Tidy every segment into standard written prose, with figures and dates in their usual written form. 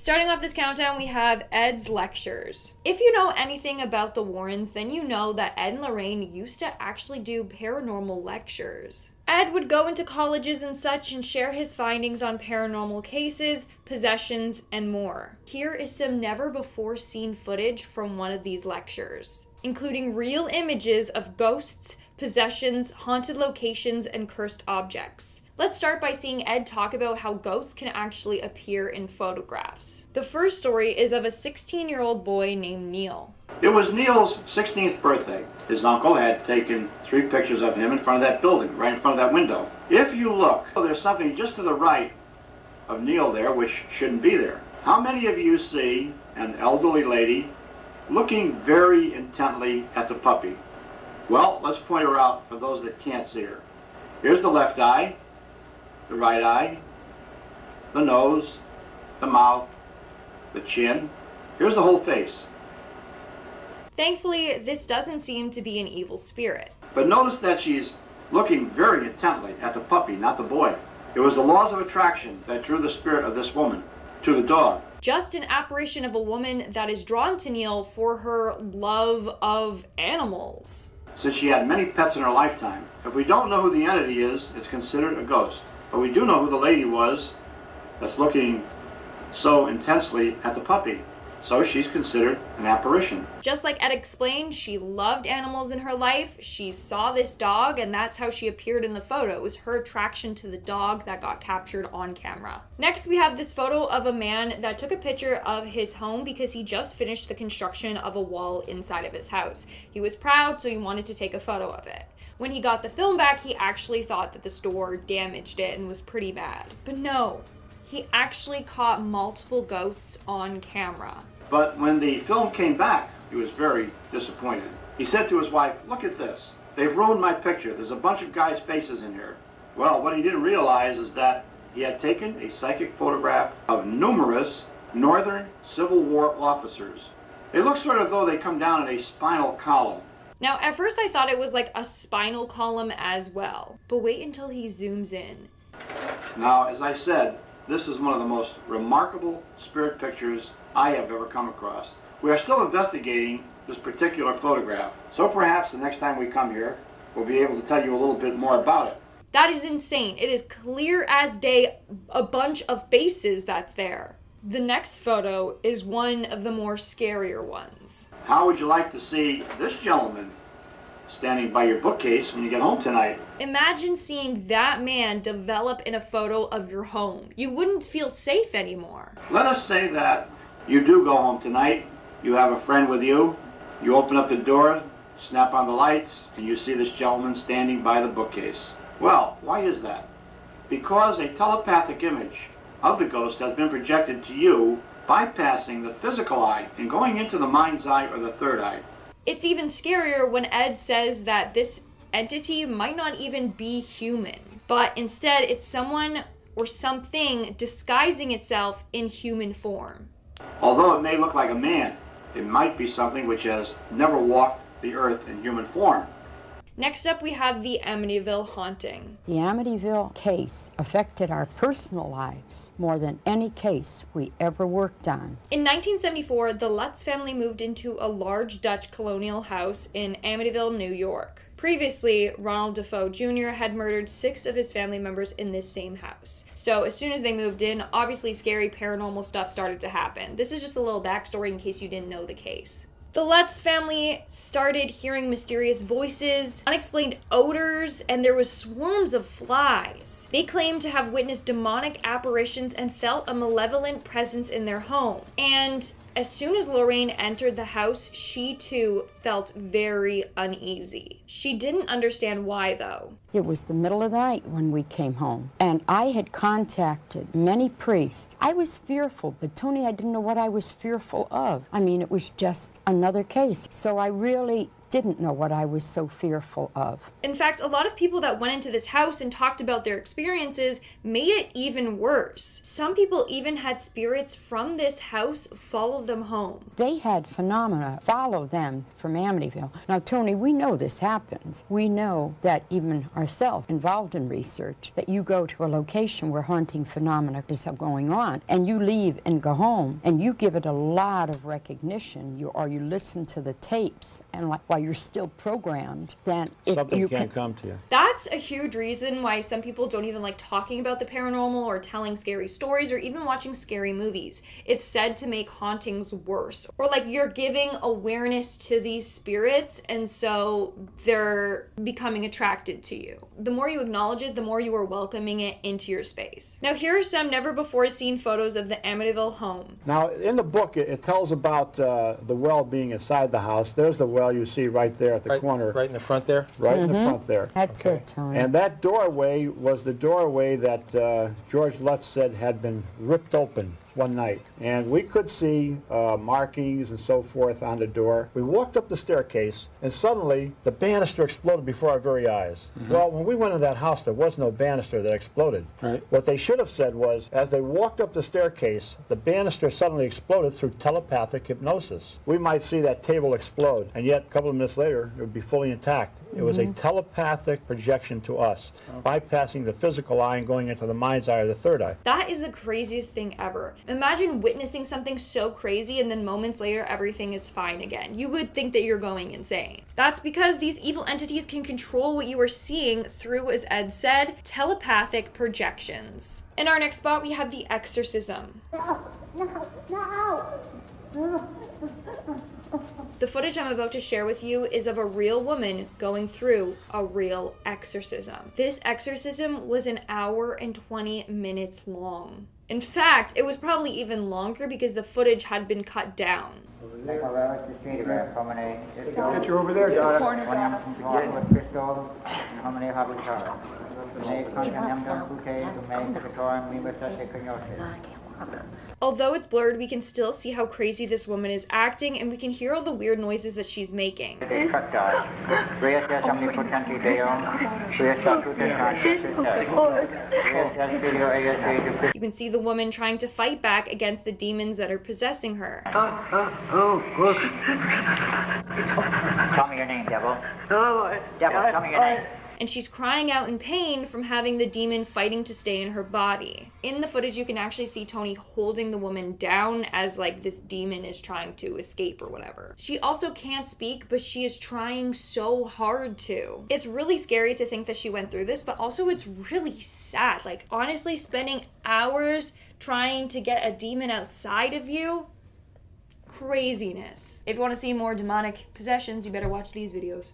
Starting off this countdown, we have Ed's lectures. If you know anything about the Warrens, then you know that Ed and Lorraine used to actually do paranormal lectures. Ed would go into colleges and such and share his findings on paranormal cases, possessions, and more. Here is some never-before-seen footage from one of these lectures, including real images of ghosts, possessions, haunted locations, and cursed objects. Let's start by seeing Ed talk about how ghosts can actually appear in photographs. The first story is of a 16-year-old boy named Neil. It was Neil's 16th birthday. His uncle had taken 3 pictures of him in front of that building, right in front of that window. If you look, there's something just to the right of Neil there which shouldn't be there. How many of you see an elderly lady looking very intently at the puppy? Well, let's point her out for those that can't see her. Here's the left eye, the right eye, the nose, the mouth, the chin. Here's the whole face. Thankfully, this doesn't seem to be an evil spirit. But notice that she's looking very intently at the puppy, not the boy. It was the laws of attraction that drew the spirit of this woman to the dog. Just an apparition of a woman that is drawn to Neil for her love of animals. Since she had many pets in her lifetime, if we don't know who the entity is, it's considered a ghost. But we do know who the lady was that's looking so intensely at the puppy. So she's considered an apparition. Just like Ed explained, she loved animals in her life. She saw this dog, and that's how she appeared in the photo. It was her attraction to the dog that got captured on camera. Next, we have this photo of a man that took a picture of his home because he just finished the construction of a wall inside of his house. He was proud, so he wanted to take a photo of it. When he got the film back, he actually thought that the store damaged it and was pretty bad. But no, he actually caught multiple ghosts on camera. But when the film came back, he was very disappointed. He said to his wife, "Look at this. They've ruined my picture. There's a bunch of guys' faces in here." Well, what he didn't realize is that he had taken a psychic photograph of numerous Northern Civil War officers. They look sort of though they come down in a spinal column. Now, at first I thought it was like a spinal column as well, but wait until he zooms in. Now, as I said, this is one of the most remarkable spirit pictures I have ever come across. We are still investigating this particular photograph, so perhaps the next time we come here, we'll be able to tell you a little bit more about it. That is insane. It is clear as day a bunch of faces that's there. The next photo is one of the more scarier ones. How would you like to see this gentleman standing by your bookcase when you get home tonight? Imagine seeing that man develop in a photo of your home. You wouldn't feel safe anymore. Let us say that you do go home tonight, you have a friend with you, you open up the door, snap on the lights, and you see this gentleman standing by the bookcase. Well, why is that? Because a telepathic image of the ghost has been projected to you, bypassing the physical eye and going into the mind's eye or the third eye. It's even scarier when Ed says that this entity might not even be human, but instead it's someone or something disguising itself in human form. Although it may look like a man, it might be something which has never walked the earth in human form. Next up, we have the Amityville haunting. The Amityville case affected our personal lives more than any case we ever worked on. In 1974, the Lutz family moved into a large Dutch colonial house in Amityville, New York. Previously, Ronald Defoe Jr. had murdered 6 of his family members in this same house. So as soon as they moved in, obviously scary paranormal stuff started to happen. This is just a little backstory in case you didn't know the case. The Lutz family started hearing mysterious voices, unexplained odors, and there was swarms of flies. They claimed to have witnessed demonic apparitions and felt a malevolent presence in their home. And as soon as Lorraine entered the house, she too felt very uneasy. She didn't understand why, though. It was the middle of the night when we came home, and I had contacted many priests. I was fearful, but Tony, I didn't know what I was fearful of. I mean, it was just another case. So I really didn't know what I was so fearful of. In fact, a lot of people that went into this house and talked about their experiences made it even worse. Some people even had spirits from this house follow them home. They had phenomena follow them from Amityville. Now, Tony, we know this happens. We know that even ourselves, involved in research, that you go to a location where haunting phenomena is going on, and you leave and go home, and you give it a lot of recognition, or you listen to the tapes, and while you're still programmed, then something can't come to you. That's a huge reason why some people don't even like talking about the paranormal or telling scary stories or even watching scary movies. It's said to make hauntings worse, or like you're giving awareness to these spirits, and so they're becoming attracted to you. The more you acknowledge it, the more you are welcoming it into your space. Now here are some never before seen photos of the Amityville home. Now in the book it tells about the well being inside the house. There's the well you see right there at the corner. Right in the front there? Right in the front there. That's it, Tony. And that doorway was the doorway that George Lutz said had been ripped open one night, and we could see markings and so forth on the door. We walked up the staircase, and suddenly the banister exploded before our very eyes. Well, when we went in that house, there was no banister that exploded. Right. What they should have said was, as they walked up the staircase, the banister suddenly exploded through telepathic hypnosis. We might see that table explode, and yet a couple of minutes later, it would be fully intact. It was a telepathic projection to us, bypassing the physical eye and going into the mind's eye or the third eye. That is the craziest thing ever. Imagine witnessing something so crazy and then moments later everything is fine again. You would think that you're going insane. That's because these evil entities can control what you are seeing through, as Ed said, telepathic projections. In our next spot, we have the exorcism. The footage I'm about to share with you is of a real woman going through a real exorcism. This exorcism was an hour and 20 minutes long. In fact, it was probably even longer because the footage had been cut down. Get you over there, daughter. Although it's blurred, we can still see how crazy this woman is acting, and we can hear all the weird noises that she's making. You can see the woman trying to fight back against the demons that are possessing her. Tell me your name, devil. Devil, tell me your name. And she's crying out in pain from having the demon fighting to stay in her body. In the footage, you can actually see Tony holding the woman down as like this demon is trying to escape or whatever. She also can't speak, but she is trying so hard to. It's really scary to think that she went through this, but also it's really sad. Like, honestly, spending hours trying to get a demon outside of you, craziness. If you want to see more demonic possessions, you better watch these videos.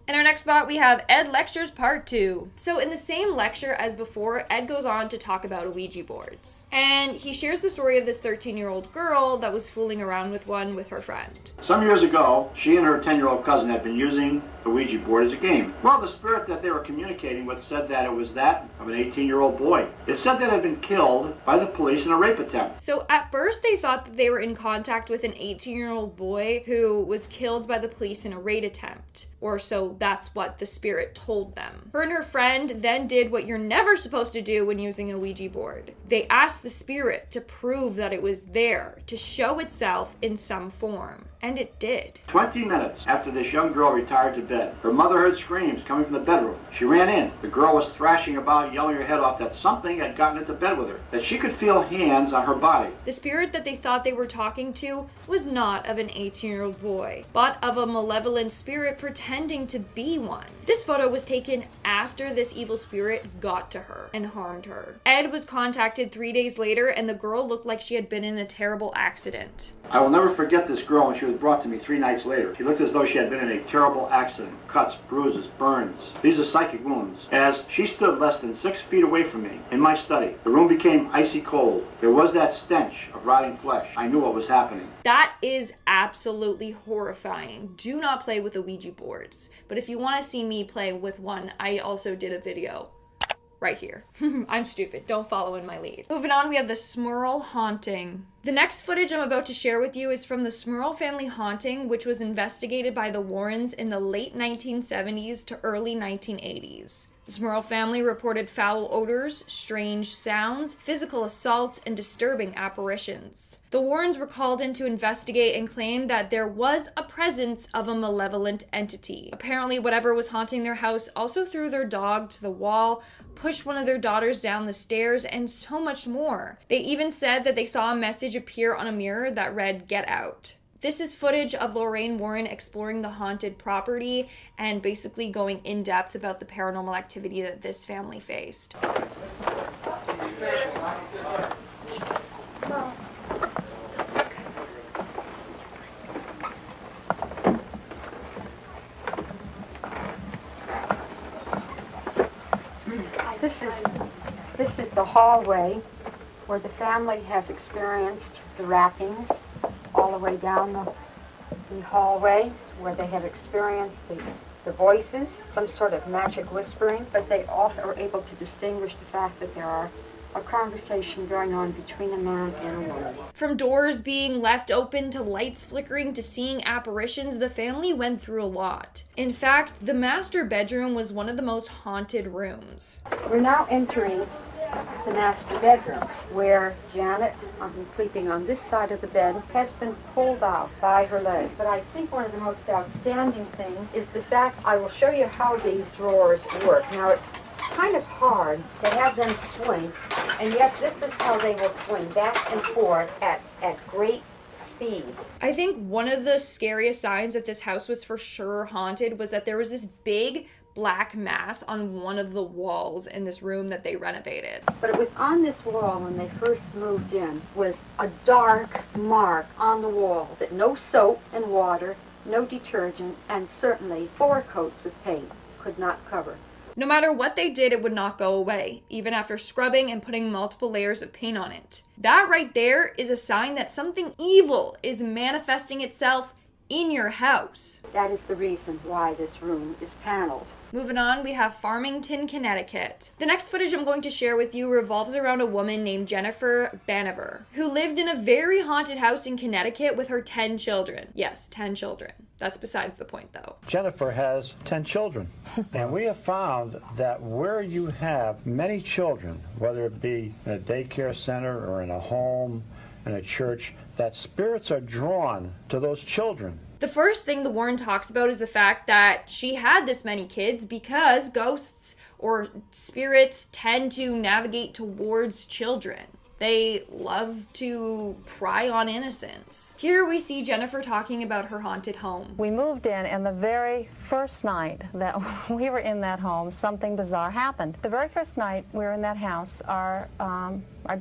In our next spot, we have Ed Lectures Part 2. So in the same lecture as before, Ed goes on to talk about Ouija boards. And he shares the story of this 13-year-old girl that was fooling around with one with her friend. Some years ago, she and her 10-year-old cousin had been using the Ouija board as a game. Well, the spirit that they were communicating with said that it was that of an 18-year-old boy. It said that it had been killed by the police in a rape attempt. So at first they thought that they were in contact with an 18-year-old boy who was killed by the police in a rape attempt. Or so that's what the spirit told them. Her and her friend then did what you're never supposed to do when using a Ouija board. They asked the spirit to prove that it was there, to show itself in some form. And it did. 20 minutes after this young girl retired to bed, her mother heard screams coming from the bedroom. She ran in. The girl was thrashing about, yelling her head off that something had gotten into bed with her, that she could feel hands on her body. The spirit that they thought they were talking to was not of an 18-year-old boy, but of a malevolent spirit pretending to be one. This photo was taken after this evil spirit got to her and harmed her. Ed was contacted 3 days later, and the girl looked like she had been in a terrible accident. I will never forget this girl when she was brought to me 3 nights later. She looked as though she had been in a terrible accident. Cuts, bruises, burns. These are psychic wounds. As she stood less than 6 feet away from me in my study, the room became icy cold. There was that stench of rotting flesh. I knew what was happening. That is absolutely horrifying. Do not play with the Ouija boards. But if you want to see me play with one, I also did a video. right here. I'm stupid. Don't follow in my lead. Moving on, we have the Smurl haunting. The next footage I'm about to share with you is from the Smurl family haunting, which was investigated by the Warrens in the late 1970s to early 1980s. The Smurl family reported foul odors, strange sounds, physical assaults, and disturbing apparitions. The Warrens were called in to investigate and claimed that there was a presence of a malevolent entity. Apparently, whatever was haunting their house also threw their dog to the wall, pushed one of their daughters down the stairs, and so much more. They even said that they saw a message appear on a mirror that read, "Get out." This is footage of Lorraine Warren exploring the haunted property and basically going in depth about the paranormal activity that this family faced. This is the hallway where the family has experienced the rappings, all the way down the hallway where they have experienced the voices, some sort of magic whispering, but they also are able to distinguish the fact that there are a conversation going on between a man and a woman. From doors being left open to lights flickering to seeing apparitions, the family went through a lot. In fact, the master bedroom was one of the most haunted rooms. We're now entering the master bedroom, where Janet, sleeping on this side of the bed, has been pulled out by her leg. But I think one of the most outstanding things is the fact I will show you how these drawers work. Now, it's kind of hard to have them swing, and yet this is how they will swing back and forth at great speed. I think one of the scariest signs that this house was for sure haunted was that there was this big black mass on one of the walls in this room that they renovated. But it was on this wall when they first moved in, was a dark mark on the wall that no soap and water, no detergent, and certainly 4 coats of paint could not cover. No matter what they did, it would not go away, even after scrubbing and putting multiple layers of paint on it. That right there is a sign that something evil is manifesting itself in your house. That is the reason why this room is paneled. Moving on, we have Farmington, Connecticut. The next footage I'm going to share with you revolves around a woman named Jennifer Banover, who lived in a very haunted house in Connecticut with her 10 children. Yes, 10 children. That's besides the point, though. Jennifer has 10 children, and we have found that where you have many children, whether it be in a daycare center or in a home, in a church, that spirits are drawn to those children. The first thing the Warren talks about is the fact that she had this many kids because ghosts or spirits tend to navigate towards children. They love to pry on innocence. Here we see Jennifer talking about her haunted home. We moved in, and the very first night that we were in that home, something bizarre happened. The very first night we were in that house, our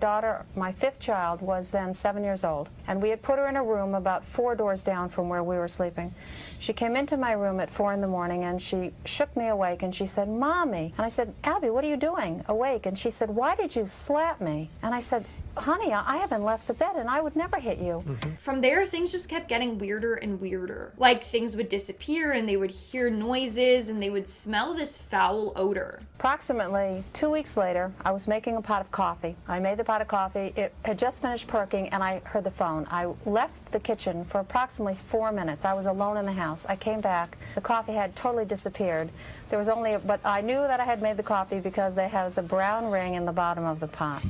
daughter, my 5th child, was then 7 years old, and we had put her in a room about 4 doors down from where we were sleeping. She came into my room at 4 in the morning, and she shook me awake, and she said, "Mommy." And I said, "Abby, what are you doing awake?" And she said, "Why did you slap me?" And I said, "Honey, I haven't left the bed, and I would never hit you." From there, things just kept getting weirder and weirder. Like, things would disappear, and they would hear noises, and they would smell this foul odor. Approximately 2 weeks later, I was making a pot of coffee. I made the pot of coffee. It had just finished perking, and I heard the phone. I left the kitchen for approximately 4 minutes. I was alone in the house. I came back. The coffee had totally disappeared. There was only, but I knew that I had made the coffee because there was a brown ring in the bottom of the pot.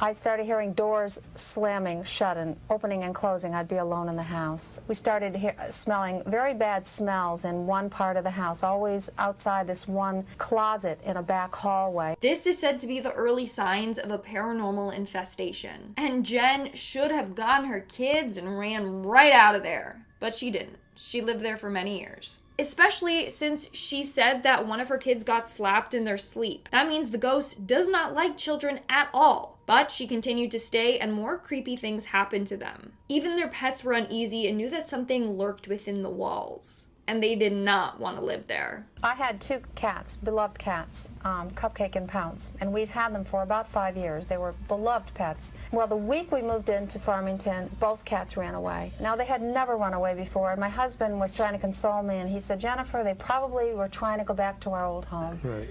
I started hearing doors slamming shut and opening and closing. I'd be alone in the house. We started smelling very bad smells in one part of the house, always outside this one closet in a back hallway. This is said to be the early signs of a paranormal infestation. And Jen should have gotten her kids and ran right out of there. But she didn't. She lived there for many years. Especially since she said that one of her kids got slapped in their sleep. That means the ghost does not like children at all. But she continued to stay, and more creepy things happened to them. Even their pets were uneasy and knew that something lurked within the walls. And they did not want to live there. I had 2 cats, beloved cats, Cupcake and Pounce, and we'd had them for about 5 years. They were beloved pets. Well, the week we moved into Farmington, both cats ran away. Now, they had never run away before, and my husband was trying to console me, and he said, "Jennifer, they probably were trying to go back to our old home." Right.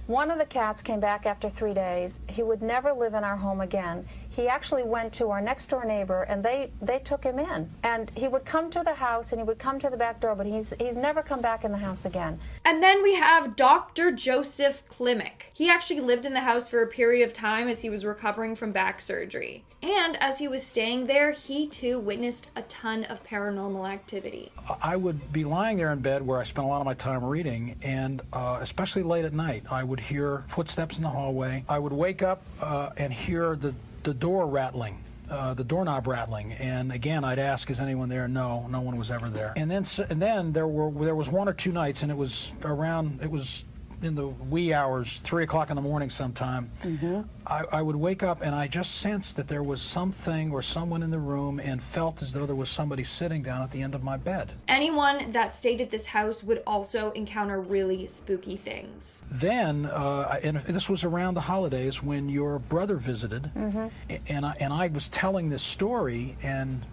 One of the cats came back after 3 days. He would never live in our home again. He actually went to our next door neighbor and they took him in. And he would come to the house and he would come to the back door, but he's never come back in the house again. And then we have Dr. Joseph Klimek. He actually lived in the house for a period of time as he was recovering from back surgery. And as he was staying there, he too witnessed a ton of paranormal activity. I would be lying there in bed where I spent a lot of my time reading, and especially late at night, I would hear footsteps in the hallway. I would wake up and hear the door rattling. The doorknob rattling, and again I'd ask, is anyone there? No one was ever there. And then there was 1 or 2 nights, and it was in the wee hours, 3 o'clock in the morning sometime. I would wake up and I just sensed that there was something or someone in the room, and felt as though there was somebody sitting down at the end of my bed. Anyone that stayed at this house would also encounter really spooky things. Then, and this was around the holidays when your brother visited, and I was telling this story, and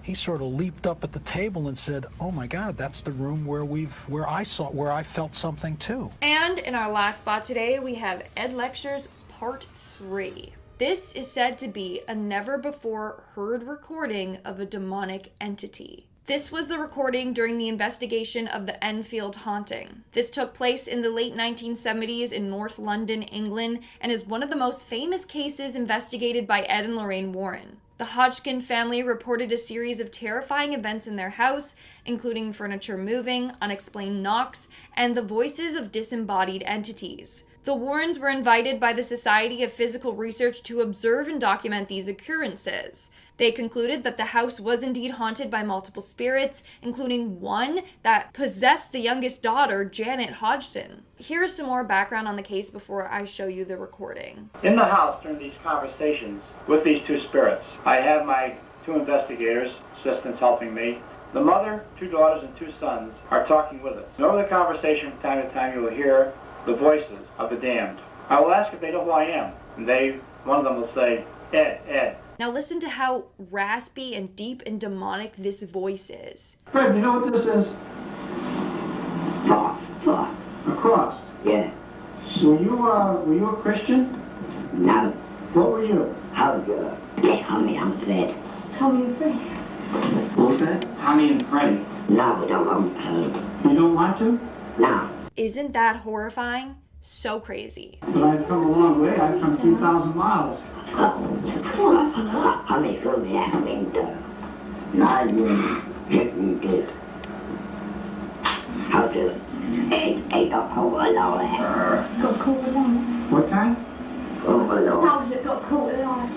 he sort of leaped up at the table and said, "Oh my God, that's the room where I felt something too." And in our last spot today, we have Ed Lecture's Part 3. This is said to be a never-before-heard recording of a demonic entity. This was the recording during the investigation of the Enfield haunting. This took place in the late 1970s in North London, England, and is one of the most famous cases investigated by Ed and Lorraine Warren. The Hodgkin family reported a series of terrifying events in their house, including furniture moving, unexplained knocks, and the voices of disembodied entities. The Warrens were invited by the Society of Physical Research to observe and document these occurrences. They concluded that the house was indeed haunted by multiple spirits, including one that possessed the youngest daughter, Janet Hodgson. Here is some more background on the case before I show you the recording. In the house during these conversations with these 2 spirits, I have my 2 investigators, assistants helping me. The mother, 2 daughters, and 2 sons are talking with us. And over the conversation from time to time you will hear the voices of the damned. I will ask if they know who I am, and one of them will say, "Ed, Ed." Now listen to how raspy and deep and demonic this voice is. Fred, you know what this is? Cross. A cross. Yeah. So were you a Christian? No. What were you? They call me I'm Fred. Tommy and Freddie. What was that? Tommy and Freddie. No, we don't want to. You don't want to? No. Isn't that horrifying? So crazy. But I've come a long way. I've come 2,000 miles. Har ni funnit Farmington? Nej, inte. Har du ägg och kola? What kind?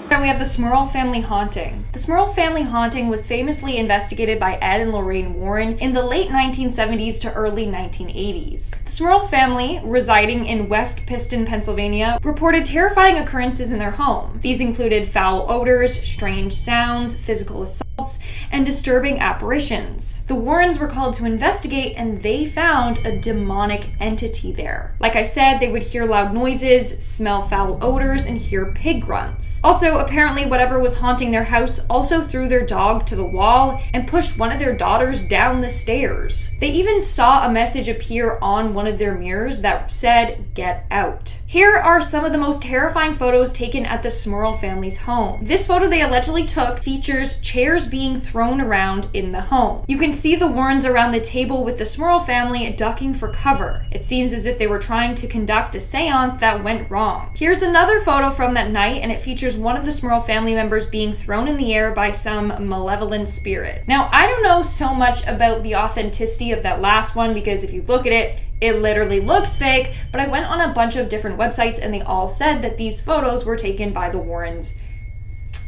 Then we have the Smurl family haunting. The Smurl family haunting was famously investigated by Ed and Lorraine Warren in the late 1970s to early 1980s. The Smurl family, residing in West Piston, Pennsylvania, reported terrifying occurrences in their home. These included foul odors, strange sounds, physical assaults, and disturbing apparitions. The Warrens were called to investigate, and they found a demonic entity there. Like I said, they would hear loud noises, smell foul odors, and hear pig grunts. Also, apparently whatever was haunting their house also threw their dog to the wall and pushed one of their daughters down the stairs. They even saw a message appear on one of their mirrors that said, "Get out." Here are some of the most terrifying photos taken at the Smurl family's home. This photo they allegedly took features chairs being thrown around in the home. You can see the Warrens around the table with the Smurl family ducking for cover. It seems as if they were trying to conduct a seance that went wrong. Here's another photo from that night, and it features one of the Smurl family members being thrown in the air by some malevolent spirit. Now, I don't know so much about the authenticity of that last one, because if you look at it, it literally looks fake, but I went on a bunch of different websites and they all said that these photos were taken by the Warrens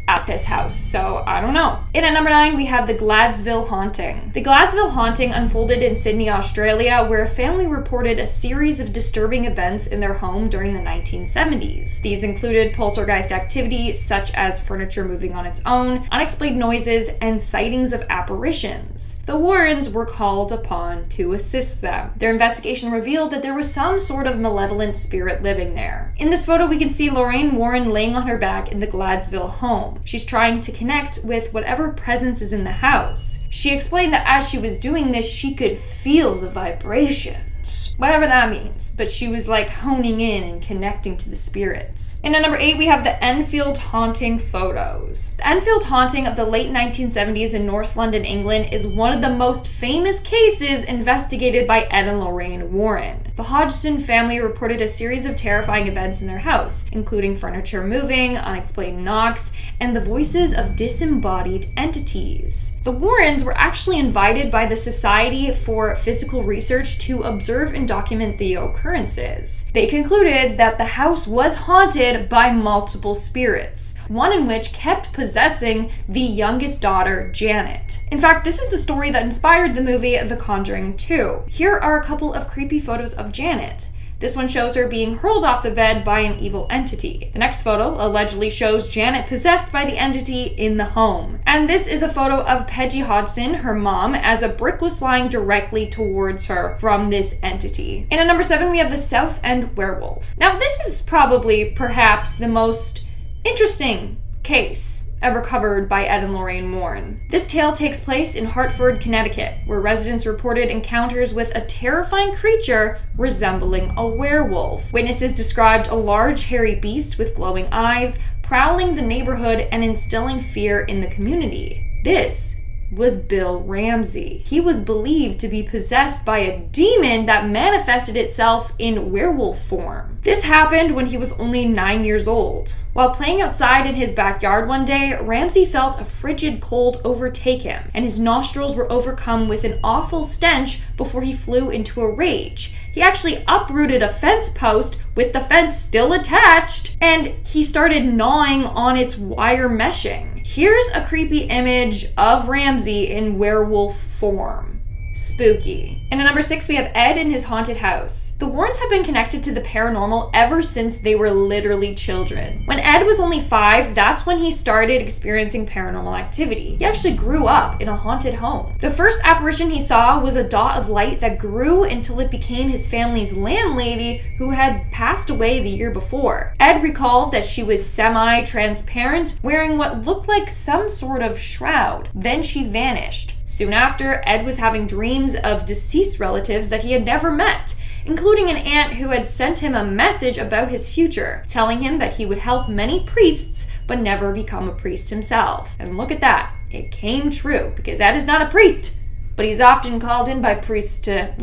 at this house, so I don't know. In at number 9, we have the Gladesville haunting. The Gladesville haunting unfolded in Sydney, Australia, where a family reported a series of disturbing events in their home during the 1970s. These included poltergeist activity, such as furniture moving on its own, unexplained noises, and sightings of apparitions. The Warrens were called upon to assist them. Their investigation revealed that there was some sort of malevolent spirit living there. In this photo, we can see Lorraine Warren laying on her back in the Gladesville home. She's trying to connect with whatever presence is in the house. She explained that as she was doing this, she could feel the vibrations. ghost. Whatever that means. But she was like honing in and connecting to the spirits. And at number 8, we have the Enfield haunting photos. The Enfield haunting of the late 1970s in North London, England is one of the most famous cases investigated by Ed and Lorraine Warren. The Hodgson family reported a series of terrifying events in their house, including furniture moving, unexplained knocks, and the voices of disembodied entities. The Warrens were actually invited by the Society for Physical Research to observe and document the occurrences. They concluded that the house was haunted by multiple spirits, one in which kept possessing the youngest daughter, Janet. In fact, this is the story that inspired the movie The Conjuring 2. Here are a couple of creepy photos of Janet. This one shows her being hurled off the bed by an evil entity. The next photo allegedly shows Janet possessed by the entity in the home. And this is a photo of Peggy Hodgson, her mom, as a brick was flying directly towards her from this entity. And at number 7, we have the South End werewolf. Now, this is probably, perhaps, the most interesting case ever covered by Ed and Lorraine Warren. This tale takes place in Hartford, Connecticut, where residents reported encounters with a terrifying creature resembling a werewolf. Witnesses described a large hairy beast with glowing eyes, prowling the neighborhood and instilling fear in the community. This was Bill Ramsey. He was believed to be possessed by a demon that manifested itself in werewolf form. This happened when he was only 9 years old. While playing outside in his backyard one day, Ramsey felt a frigid cold overtake him, and his nostrils were overcome with an awful stench before he flew into a rage. He actually uprooted a fence post with the fence still attached, and he started gnawing on its wire meshing. Here's a creepy image of Ramsey in werewolf form. Spooky. And at number 6, we have Ed in his haunted house. The Warrens have been connected to the paranormal ever since they were literally children. When Ed was only 5, that's when he started experiencing paranormal activity. He actually grew up in a haunted home. The first apparition he saw was a dot of light that grew until it became his family's landlady, who had passed away the year before. Ed recalled that she was semi-transparent, wearing what looked like some sort of shroud. Then she vanished. Soon after, Ed was having dreams of deceased relatives that he had never met, including an aunt who had sent him a message about his future, telling him that he would help many priests but never become a priest himself. And look at that, it came true, because Ed is not a priest, but he's often called in by priests to,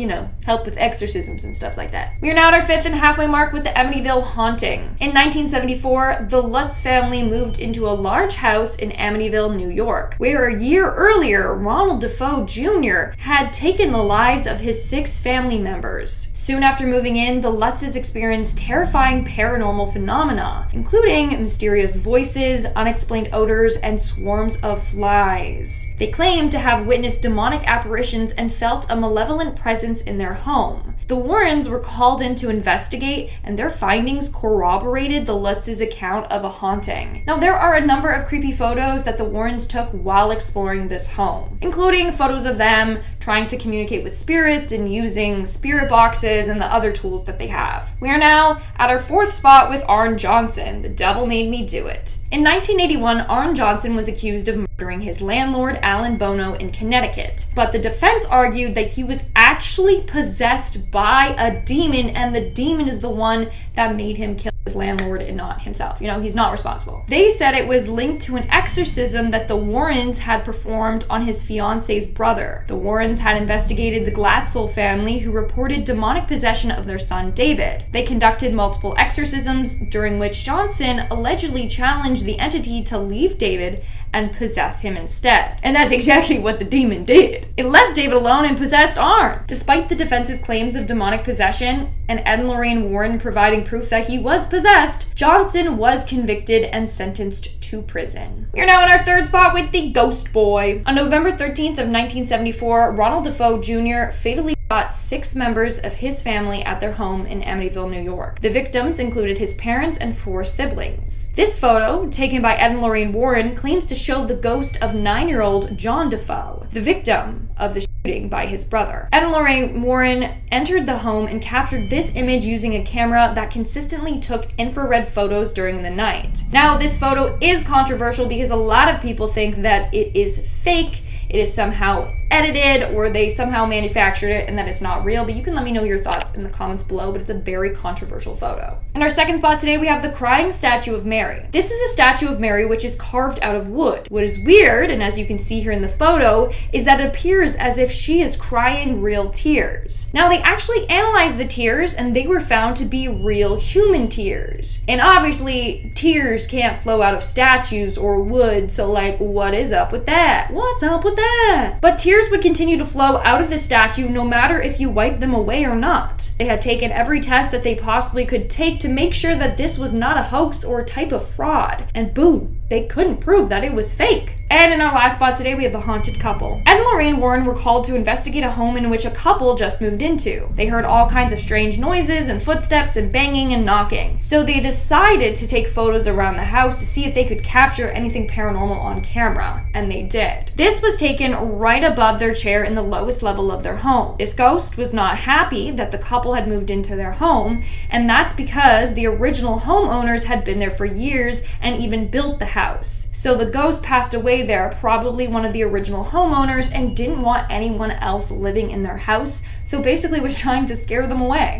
help with exorcisms and stuff like that. We are now at our 5th and halfway mark with the Amityville haunting. In 1974, the Lutz family moved into a large house in Amityville, New York, where a year earlier, Ronald Defoe Jr. had taken the lives of his 6 family members. Soon after moving in, the Lutzes experienced terrifying paranormal phenomena, including mysterious voices, unexplained odors, and swarms of flies. They claimed to have witnessed demonic apparitions and felt a malevolent presence in their home. The Warrens were called in to investigate, and their findings corroborated the Lutz's account of a haunting. Now, there are a number of creepy photos that the Warrens took while exploring this home, including photos of them trying to communicate with spirits and using spirit boxes and the other tools that they have. We are now at our 4th spot with Arn Johnson, The Devil Made Me Do It. In 1981, Arn Johnson was accused of murdering his landlord, Alan Bono, in Connecticut. But the defense argued that he was actually possessed by a demon, and the demon is the one that made him kill his landlord and not himself. He's not responsible. They said it was linked to an exorcism that the Warrens had performed on his fiance's brother. The Warrens had investigated the Gladesville family, who reported demonic possession of their son David. They conducted multiple exorcisms, during which Johnson allegedly challenged the entity to leave David and possess him instead. And that's exactly what the demon did. It left David alone and possessed Arn. Despite the defense's claims of demonic possession and Ed and Lorraine Warren providing proof that he was possessed, Johnson was convicted and sentenced to prison. We are now in our 3rd spot with the Ghost Boy. On November 13th of 1974, Ronald Defoe Jr. fatally shot 6 members of his family at their home in Amityville, New York. The victims included his parents and 4 siblings. This photo, taken by Ed and Lorraine Warren, claims to show the ghost of 9-year-old John Defoe, the victim of the shooting by his brother. Ed and Lorraine Warren entered the home and captured this image using a camera that consistently took infrared photos during the night. Now, this photo is controversial because a lot of people think that it is fake. It is somehow edited or they somehow manufactured it and that it's not real, but you can let me know your thoughts in the comments below, but it's a very controversial photo. In our second spot today, we have the crying statue of Mary. This is a statue of Mary which is carved out of wood. What is weird, and as you can see here in the photo, is that it appears as if she is crying real tears. Now, they actually analyzed the tears and they were found to be real human tears. And obviously, tears can't flow out of statues or wood, so like, what is up with that? What's up with that? But tears would continue to flow out of the statue no matter if you wipe them away or not. They had taken every test that they possibly could take to make sure that this was not a hoax or a type of fraud. And boom, they couldn't prove that it was fake. And in our last spot today, we have the haunted couple. Ed and Lorraine Warren were called to investigate a home in which a couple just moved into. They heard all kinds of strange noises and footsteps and banging and knocking. So they decided to take photos around the house to see if they could capture anything paranormal on camera, and they did. This was taken right above their chair in the lowest level of their home. This ghost was not happy that the couple had moved into their home, and that's because the original homeowners had been there for years and even built the house. So the ghost passed away there, probably one of the original homeowners, and didn't want anyone else living in their house, so basically was trying to scare them away.